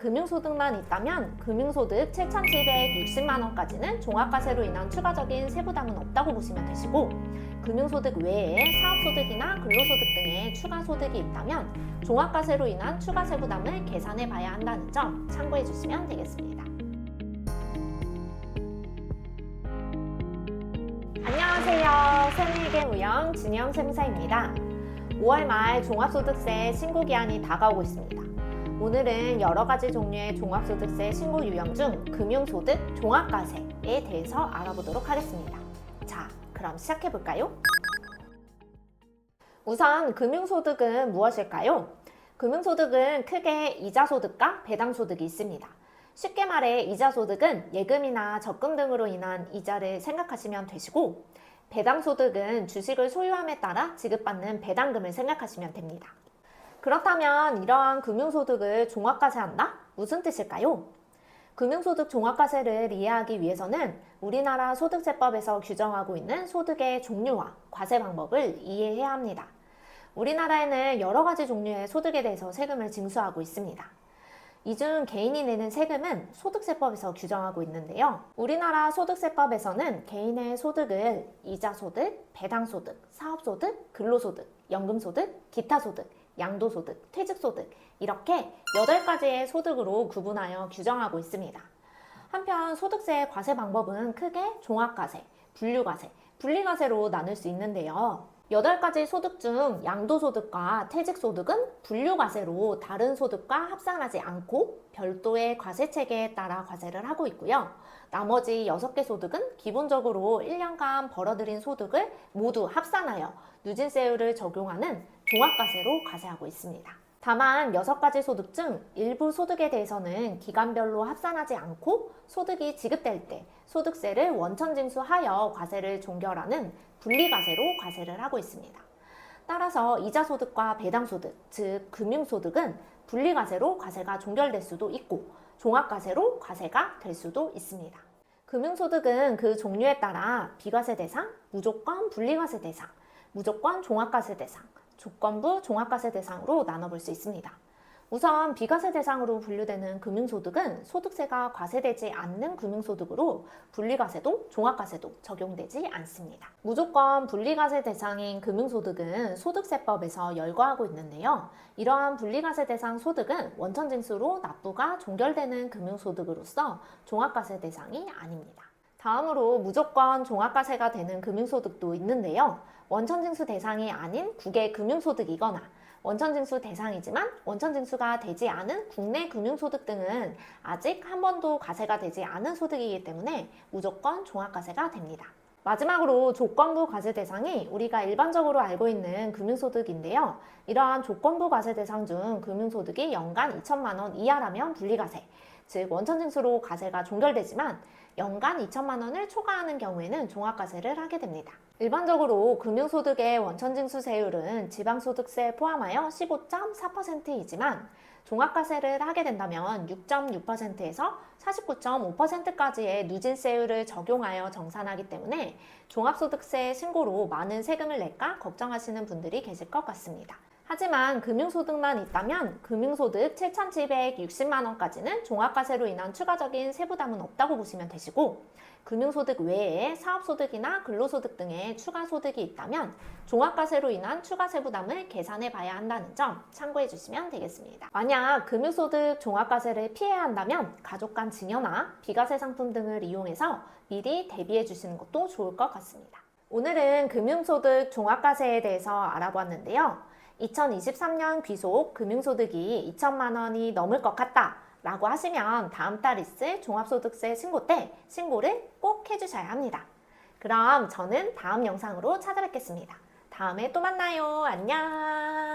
금융소득만 있다면 금융소득 7,760만 원까지는 종합과세로 인한 추가적인 세부담은 없다고 보시면 되시고, 금융소득 외에 사업소득이나 근로소득 등의 추가소득이 있다면 종합과세로 인한 추가 세부담을 계산해 봐야 한다는 점 참고해 주시면 되겠습니다. 안녕하세요. 새내기 무형 진영 세무사입니다. 5월 말 종합소득세 신고 기한이 다가오고 있습니다. 오늘은 여러 가지 종류의 종합소득세 신고 유형 중 금융소득 종합과세에 대해서 알아보도록 하겠습니다. 자, 그럼 시작해 볼까요? 우선 금융소득은 무엇일까요? 금융소득은 크게 이자소득과 배당소득이 있습니다. 쉽게 말해 이자소득은 예금이나 적금 등으로 인한 이자를 생각하시면 되시고, 배당소득은 주식을 소유함에 따라 지급받는 배당금을 생각하시면 됩니다. 그렇다면 이러한 금융소득을 종합과세한다? 무슨 뜻일까요? 금융소득 종합과세를 이해하기 위해서는 우리나라 소득세법에서 규정하고 있는 소득의 종류와 과세 방법을 이해해야 합니다. 우리나라에는 여러 가지 종류의 소득에 대해서 세금을 징수하고 있습니다. 이 중 개인이 내는 세금은 소득세법에서 규정하고 있는데요. 우리나라 소득세법에서는 개인의 소득을 이자소득, 배당소득, 사업소득, 근로소득, 연금소득, 기타소득, 양도소득, 퇴직소득 이렇게 8가지의 소득으로 구분하여 규정하고 있습니다. 한편 소득세의 과세 방법은 크게 종합과세, 분류과세, 분리과세로 나눌 수 있는데요. 8가지 소득 중 양도소득과 퇴직소득은 분류과세로 다른 소득과 합산하지 않고 별도의 과세체계에 따라 과세를 하고 있고요. 나머지 6개 소득은 기본적으로 1년간 벌어들인 소득을 모두 합산하여 누진세율을 적용하는 종합과세로 과세하고 있습니다. 다만 6가지 소득 중 일부 소득에 대해서는 기간별로 합산하지 않고 소득이 지급될 때 소득세를 원천징수하여 과세를 종결하는 분리과세로 과세를 하고 있습니다. 따라서 이자소득과 배당소득, 즉 금융소득은 분리과세로 과세가 종결될 수도 있고 종합과세로 과세가 될 수도 있습니다. 금융소득은 그 종류에 따라 비과세 대상, 무조건 분리과세 대상, 무조건 종합과세 대상, 조건부 종합과세 대상으로 나눠볼 수 있습니다. 우선 비과세 대상으로 분류되는 금융소득은 소득세가 과세되지 않는 금융소득으로 분리과세도 종합과세도 적용되지 않습니다. 무조건 분리과세 대상인 금융소득은 소득세법에서 열거하고 있는데요. 이러한 분리과세 대상 소득은 원천징수로 납부가 종결되는 금융소득으로서 종합과세 대상이 아닙니다. 다음으로 무조건 종합과세가 되는 금융소득도 있는데요. 원천징수 대상이 아닌 국외 금융소득이거나 원천징수 대상이지만 원천징수가 되지 않은 국내 금융소득 등은 아직 한 번도 과세가 되지 않은 소득이기 때문에 무조건 종합과세가 됩니다. 마지막으로 조건부 과세 대상이 우리가 일반적으로 알고 있는 금융소득인데요. 이러한 조건부 과세 대상 중 금융소득이 연간 2천만 원 이하라면 분리과세, 즉 원천징수로 과세가 종결되지만 연간 2천만 원을 초과하는 경우에는 종합과세를 하게 됩니다. 일반적으로 금융소득의 원천징수세율은 지방소득세 포함하여 15.4%이지만 종합과세를 하게 된다면 6.6%에서 49.5%까지의 누진세율을 적용하여 정산하기 때문에 종합소득세 신고로 많은 세금을 낼까 걱정하시는 분들이 계실 것 같습니다. 하지만 금융소득만 있다면 금융소득 7,760만 원까지는 종합과세로 인한 추가적인 세부담은 없다고 보시면 되시고, 금융소득 외에 사업소득이나 근로소득 등의 추가소득이 있다면 종합과세로 인한 추가 세부담을 계산해 봐야 한다는 점 참고해 주시면 되겠습니다. 만약 금융소득 종합과세를 피해야 한다면 가족 간 증여나 비과세 상품 등을 이용해서 미리 대비해 주시는 것도 좋을 것 같습니다. 오늘은 금융소득 종합과세에 대해서 알아보았는데요. 2023년 귀속 금융소득이 2천만 원이 넘을 것 같다 라고 하시면 다음 달 있을 종합소득세 신고 때 신고를 꼭 해주셔야 합니다. 그럼 저는 다음 영상으로 찾아뵙겠습니다. 다음에 또 만나요. 안녕.